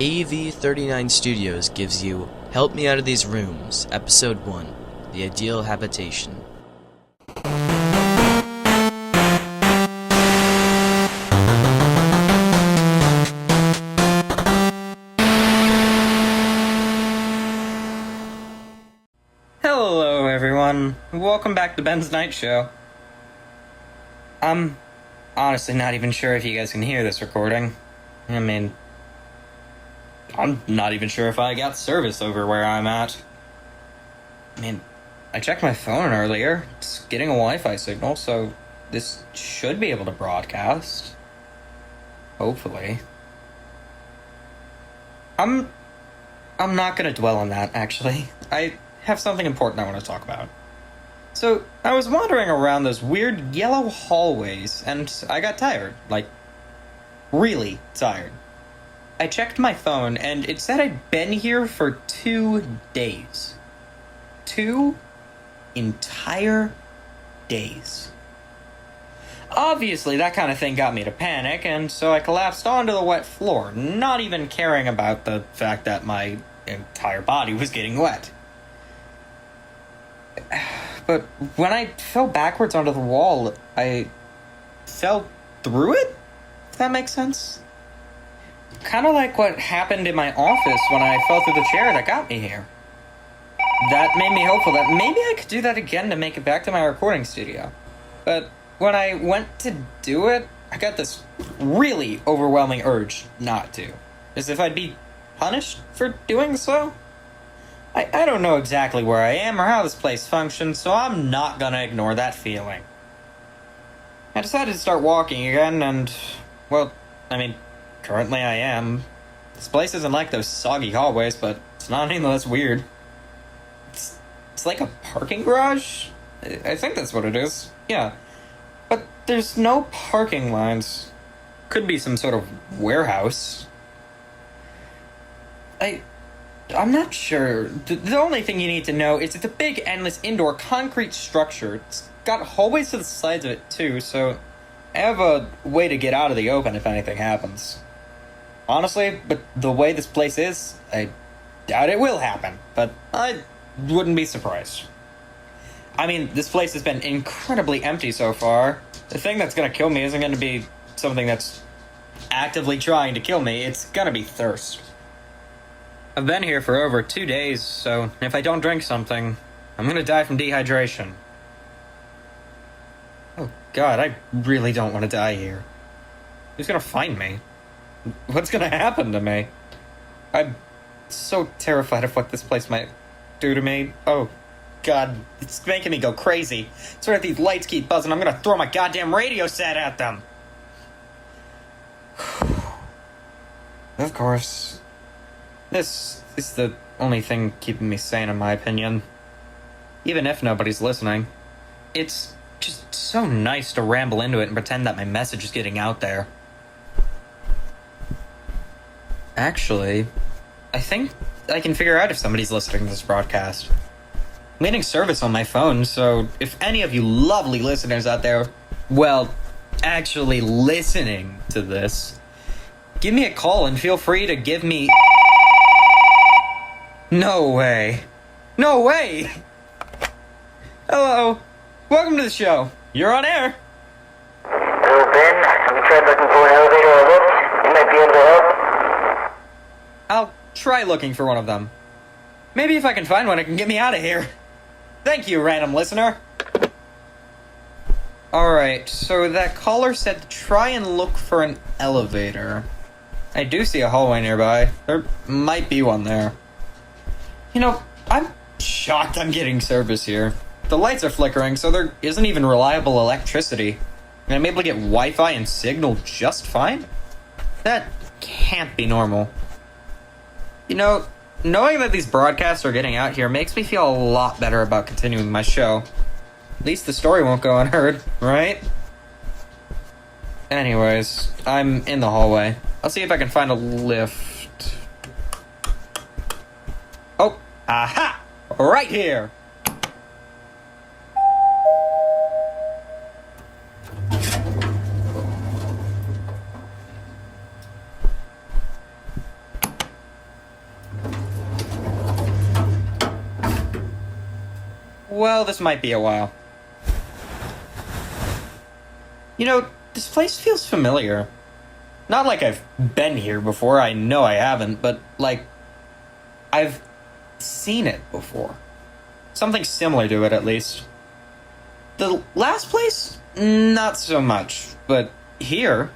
AV39 Studios gives you Help Me Out of These Rooms, Episode 1, The Ideal Habitation. Hello everyone, welcome back to Ben's Night Show. I'm honestly not even sure if you guys can hear this recording. I'm not even sure if I got service over where I'm at. I checked my phone earlier. It's getting a Wi-Fi signal, so this should be able to broadcast. Hopefully. I'm not gonna dwell on that, actually. I have something important I want to talk about. So, I was wandering around those weird yellow hallways, and I got tired. Really tired. I checked my phone, and it said I'd been here for 2 days. 2 entire days. Obviously, that kind of thing got me to panic, and so I collapsed onto the wet floor, not even caring about the fact that my entire body was getting wet. But when I fell backwards onto the wall, I fell through it? If that makes sense? Kind of like what happened in my office when I fell through the chair that got me here. That made me hopeful that maybe I could do that again to make it back to my recording studio. But when I went to do it, I got this really overwhelming urge not to. As if I'd be punished for doing so. I don't know exactly where I am or how this place functions, so I'm not gonna ignore that feeling. I decided to start walking again, and, currently I am. This place isn't like those soggy hallways, but it's not any less weird. It's like a parking garage? I think that's what it is. Yeah. But there's no parking lines. Could be some sort of warehouse. I'm not sure. The only thing you need to know is it's a big, endless, indoor concrete structure. It's got hallways to the sides of it, too, so I have a way to get out of the open if anything happens. Honestly, but the way this place is, I doubt it will happen, but I wouldn't be surprised. This place has been incredibly empty so far. The thing that's gonna kill me isn't gonna be something that's actively trying to kill me, it's gonna be thirst. I've been here for over 2 days, so if I don't drink something, I'm gonna die from dehydration. Oh god, I really don't want to die here. Who's gonna find me? What's gonna happen to me? I'm so terrified of what this place might do to me. Oh god, it's making me go crazy. So if these lights keep buzzing, I'm gonna throw my goddamn radio set at them. Of course. This is the only thing keeping me sane, in my opinion. Even if nobody's listening. It's just so nice to ramble into it and pretend that my message is getting out there. Actually, I think I can figure out if somebody's listening to this broadcast. I'm getting service on my phone, so if any of you lovely listeners out there, actually listening to this, give me a call and feel free to give me... No way. No way! Hello. Welcome to the show. You're on air. Hello, Ben. Have you tried looking for an elevator or lift? You might be able to help. I'll try looking for one of them. Maybe if I can find one, it can get me out of here. Thank you, random listener. Alright, so that caller said to try and look for an elevator. I do see a hallway nearby. There might be one there. I'm shocked I'm getting service here. The lights are flickering, so there isn't even reliable electricity. And I'm able to get Wi-Fi and signal just fine? That can't be normal. Knowing that these broadcasts are getting out here makes me feel a lot better about continuing my show. At least the story won't go unheard, right? Anyways, I'm in the hallway. I'll see if I can find a lift. Oh, aha! Right here! well, this might be a while. You know, this place feels familiar. Not like I've been here before, I know I haven't, but like, I've seen it before. Something similar to it, at least. The last place? Not so much, but here,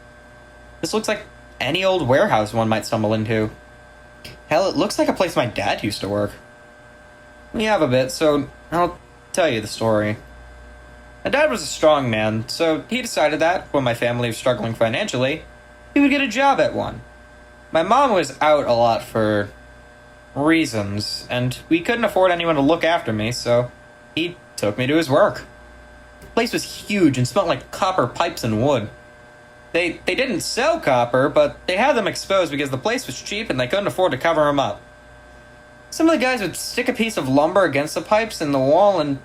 this looks like any old warehouse one might stumble into. Hell, it looks like a place my dad used to work. We have a bit, so I'll tell you the story. My dad was a strong man, so he decided that, when my family was struggling financially, he would get a job at one. My mom was out a lot for reasons, and we couldn't afford anyone to look after me, so he took me to his work. The place was huge and smelled like copper pipes and wood. They didn't sell copper, but they had them exposed because the place was cheap and they couldn't afford to cover them up. Some of the guys would stick a piece of lumber against the pipes in the wall and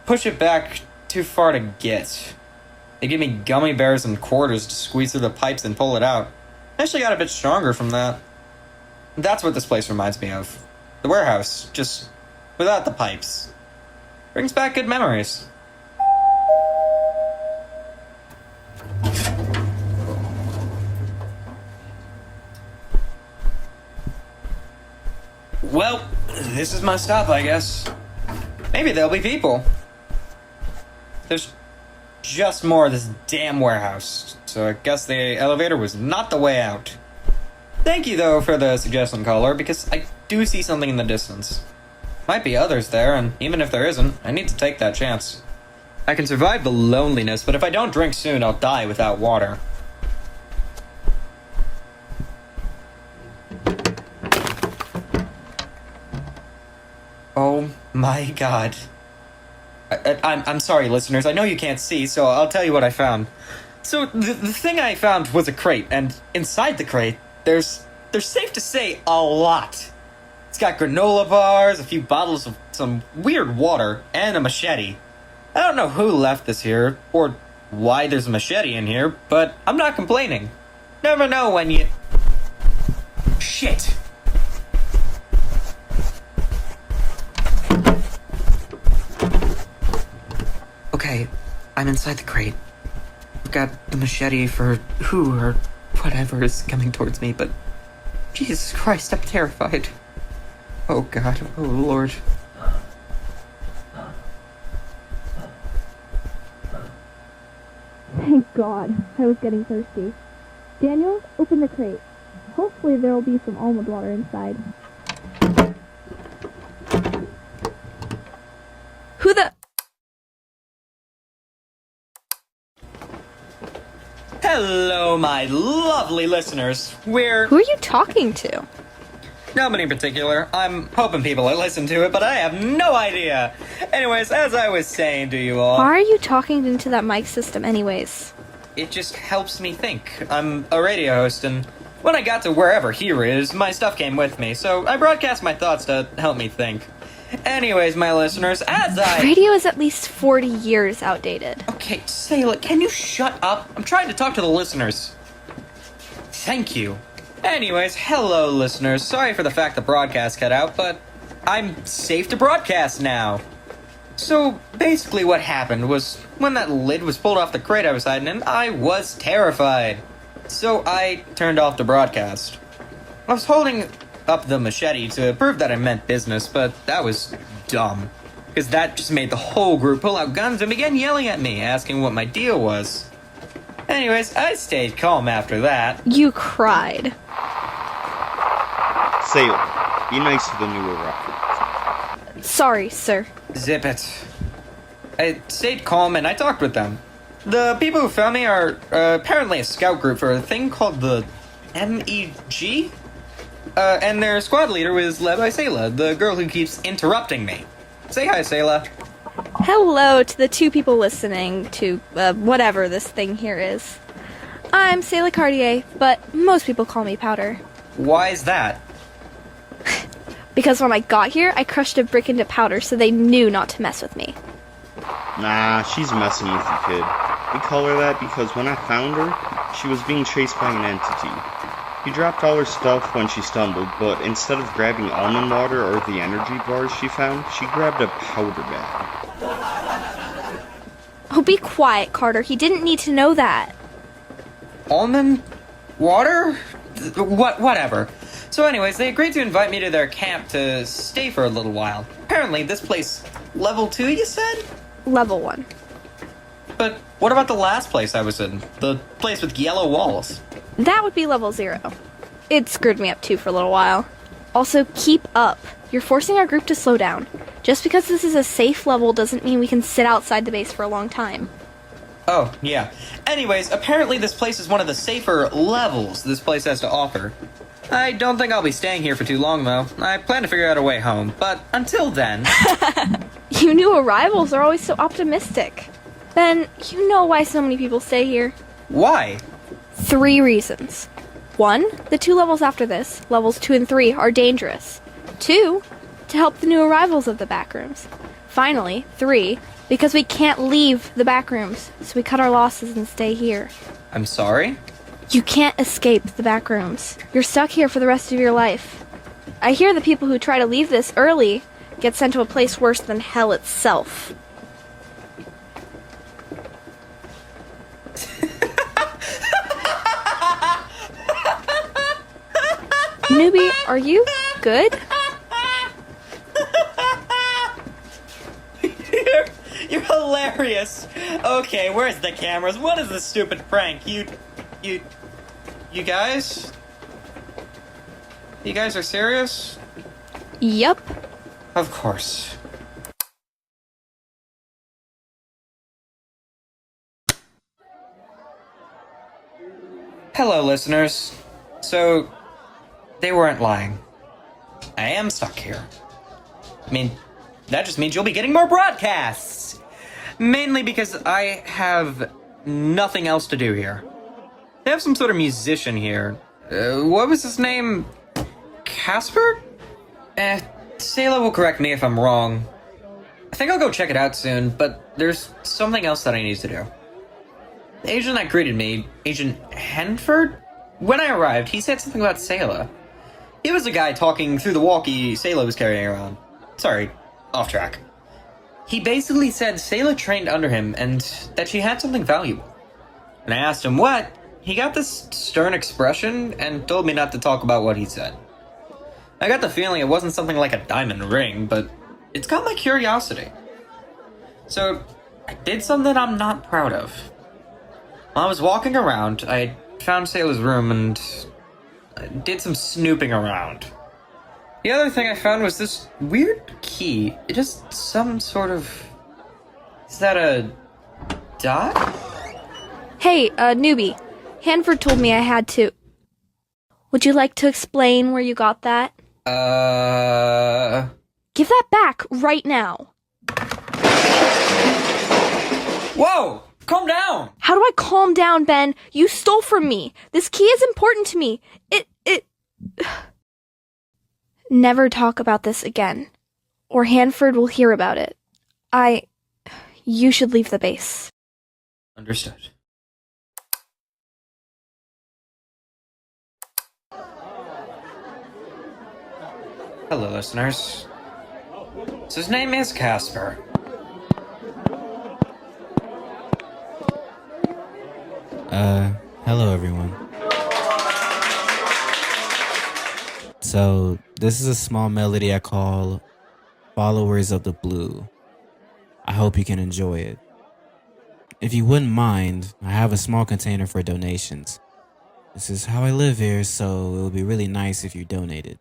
push it back too far to get. They gave me gummy bears and quarters to squeeze through the pipes and pull it out. I actually got a bit stronger from that. That's what this place reminds me of. The warehouse, just without the pipes. Brings back good memories. Well, this is my stop, I guess. Maybe there'll be people. There's just more of this damn warehouse, so I guess the elevator was not the way out. Thank you, though, for the suggestion, caller, because I do see something in the distance. Might be others there, and even if there isn't, I need to take that chance. I can survive the loneliness, but if I don't drink soon, I'll die without water. Oh my god. I'm sorry, listeners. I know you can't see, so I'll tell you what I found. So, the thing I found was a crate, and inside the crate, there's safe to say a lot. It's got granola bars, a few bottles of some weird water, and a machete. I don't know who left this here, or why there's a machete in here, but I'm not complaining. Never know when you... Shit! Okay, I'm inside the crate. I've got the machete for who or whatever is coming towards me, but Jesus Christ, I'm terrified. Oh God, oh Lord. Thank God, I was getting thirsty. Daniel, open the crate. Hopefully there will be some almond water inside. Who the... Hello, my lovely listeners. Who are you talking to? Nobody in particular. I'm hoping people will listen to it, but I have no idea. Anyways, as I was saying to you all... Why are you talking into that mic system anyways? It just helps me think. I'm a radio host, and when I got to wherever here is, my stuff came with me, so I broadcast my thoughts to help me think. Anyways, my listeners, as I... Radio is at least 40 years outdated. Okay, Sayla, can you shut up? I'm trying to talk to the listeners. Thank you. Anyways, hello, listeners. Sorry for the fact the broadcast cut out, but I'm safe to broadcast now. So, basically what happened was, when that lid was pulled off the crate I was hiding in, I was terrified. So I turned off the broadcast. I was holding up the machete to prove that I meant business, but that was dumb. Because that just made the whole group pull out guns and begin yelling at me, asking what my deal was. Anyways, I stayed calm after that. You cried. Sayla, be nice to the newer recruits. Sorry, sir. Zip it. I stayed calm and I talked with them. The people who found me are apparently a scout group for a thing called the MEG? And their squad leader was led by Sayla, the girl who keeps interrupting me. Say hi, Sayla. Hello to the two people listening to whatever this thing here is. I'm Sayla Cartier, but most people call me Powder. Why is that? Because when I got here, I crushed a brick into powder so they knew not to mess with me. Nah, she's messing with you, kid. We call her that because when I found her, she was being chased by an entity. He dropped all her stuff when she stumbled, but instead of grabbing almond water or the energy bars she found, she grabbed a powder bag. Oh, be quiet, Carter. He didn't need to know that. Almond water? Whatever. So anyways, they agreed to invite me to their camp to stay for a little while. Apparently, this place, level 2, you said? Level 1. But what about the last place I was in? The place with yellow walls? That would be level 0. It screwed me up too for a little while. Also, keep up. You're forcing our group to slow down. Just because this is a safe level doesn't mean we can sit outside the base for a long time. Oh, yeah. Anyways, apparently this place is one of the safer levels this place has to offer. I don't think I'll be staying here for too long, though. I plan to figure out a way home, but until then... You new arrivals are always so optimistic. Ben, you know why so many people stay here. Why? 3 reasons. 1, the 2 levels after this, levels 2 and 3, are dangerous. 2, to help the new arrivals of the backrooms. Finally, 3, because we can't leave the backrooms, so we cut our losses and stay here. I'm sorry? You can't escape the backrooms. You're stuck here for the rest of your life. I hear the people who try to leave this early get sent to a place worse than hell itself. Newbie, are you good? You're hilarious. Okay, where's the cameras? What is this stupid prank? You guys? You guys are serious? Yup. Of course. Hello, listeners. So, they weren't lying. I am stuck here. I mean, that just means you'll be getting more broadcasts! Mainly because I have nothing else to do here. They have some sort of musician here. What was his name? Casper? Sayla will correct me if I'm wrong. I think I'll go check it out soon, but there's something else that I need to do. The agent that greeted me, Agent Henford? When I arrived, he said something about Sayla. He was the guy talking through the walkie Sayla was carrying around. Sorry, off track. He basically said Sayla trained under him and that she had something valuable. When I asked him what, he got this stern expression and told me not to talk about what he said. I got the feeling it wasn't something like a diamond ring, but it's got my curiosity. So, I did something I'm not proud of. While I was walking around, I found Sayla's room and I did some snooping around. The other thing I found was this weird key. It just some sort of... Is that a dot? Hey, newbie. Hanford told me I had to... Would you like to explain where you got that? Give that back right now. Whoa! Calm down! How do I calm down, Ben? You stole from me. This key is important to me. It... Never talk about this again, or Hanford will hear about it. You should leave the base. Understood. Hello, listeners. So his name is Casper. Hello everyone. So, this is a small melody I call Followers of the Blue. I hope you can enjoy it. If you wouldn't mind, I have a small container for donations. This is how I live here, so it would be really nice if you donated.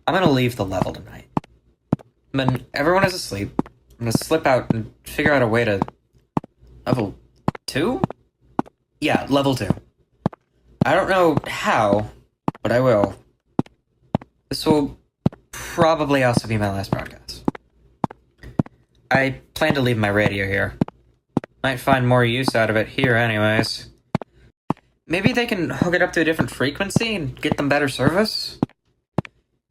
I'm gonna leave the level tonight. When everyone is asleep, I'm gonna slip out and figure out a way to... Level 2? Yeah, level 2. I don't know how, but I will. This will probably also be my last broadcast. I plan to leave my radio here. Might find more use out of it here anyways. Maybe they can hook it up to a different frequency and get them better service?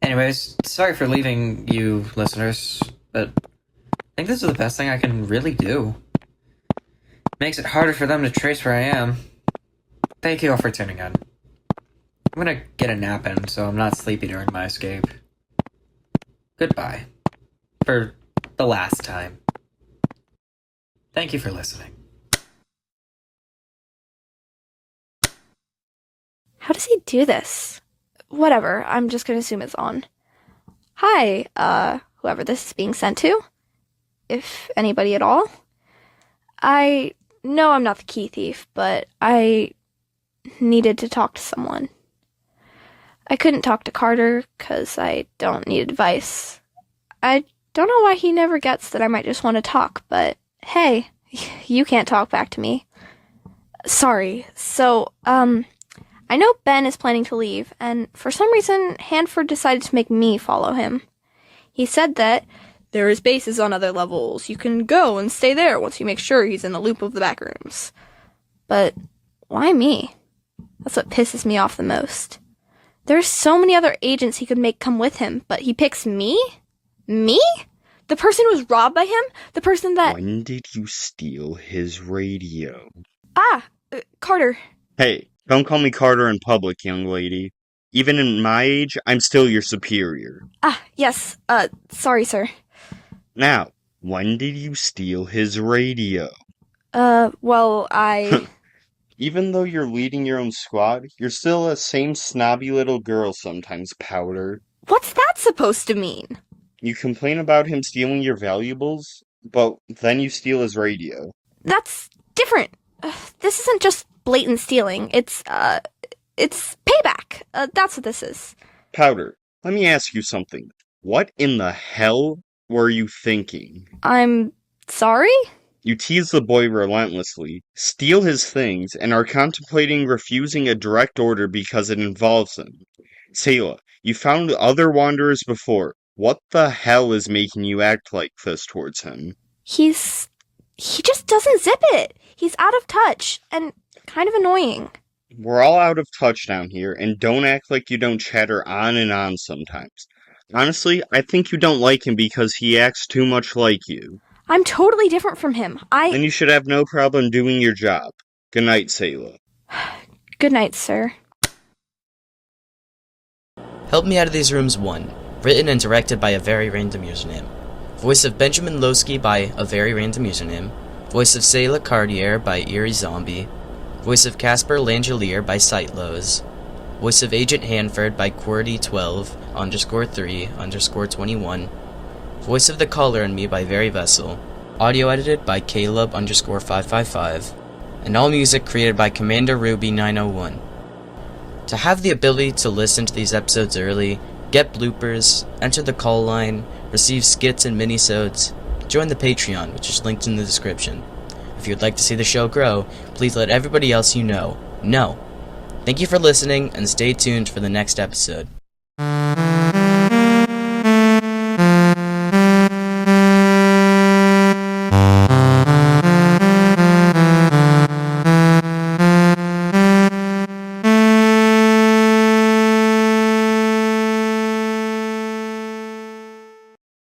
Anyways, sorry for leaving you, listeners, but I think this is the best thing I can really do. Makes it harder for them to trace where I am. Thank you all for tuning in. I'm gonna get a nap in, so I'm not sleepy during my escape. Goodbye. For the last time. Thank you for listening. How does he do this? Whatever, I'm just gonna assume it's on. Hi, whoever this is being sent to. If anybody at all. I know I'm not the key thief, but I needed to talk to someone. I couldn't talk to Carter, 'cause I don't need advice. I don't know why he never gets that I might just want to talk, but hey, you can't talk back to me. Sorry. So, I know Ben is planning to leave, and for some reason, Hanford decided to make me follow him. He said that there is bases on other levels. You can go and stay there once you make sure he's in the loop of the back rooms. But why me? That's what pisses me off the most. There's so many other agents he could make come with him, but he picks me? Me? The person who was robbed by him? The person that... When did you steal his radio? Carter. Hey, don't call me Carter in public, young lady. Even in my age, I'm still your superior. Yes, sorry, sir. Now, when did you steal his radio? Well, I... Even though you're leading your own squad, you're still a same snobby little girl sometimes, Powder. What's that supposed to mean? You complain about him stealing your valuables, but then you steal his radio. That's different. This isn't just blatant stealing. It's payback. That's what this is. Powder, let me ask you something. What in the hell were you thinking? I'm sorry? You tease the boy relentlessly, steal his things, and are contemplating refusing a direct order because it involves him. Sayla, you found other wanderers before. What the hell is making you act like this towards him? He just doesn't zip it. He's out of touch, and kind of annoying. We're all out of touch down here, and don't act like you don't chatter on and on sometimes. Honestly, I think you don't like him because he acts too much like you. I'm totally different from him. Then you should have no problem doing your job. Good night, Sayla. Good night, sir. Help Me Out of These Rooms 1. Written and directed by a very random username. Voice of Benjamin Lowski by a very random username. Voice of Sayla Cartier by Eerie Zombie. Voice of Casper Langelier by Sightlows. Voice of Agent Hanford by QWERTY12_3_21. Voice of the Caller and Me by Very Vessel. Audio edited by Caleb_555. And all music created by Commander Ruby 901. To have the ability to listen to these episodes early, get bloopers, enter the call line, receive skits and minisodes, join the Patreon, which is linked in the description. If you'd like to see the show grow, please let everybody else you know. Thank you for listening, and stay tuned for the next episode.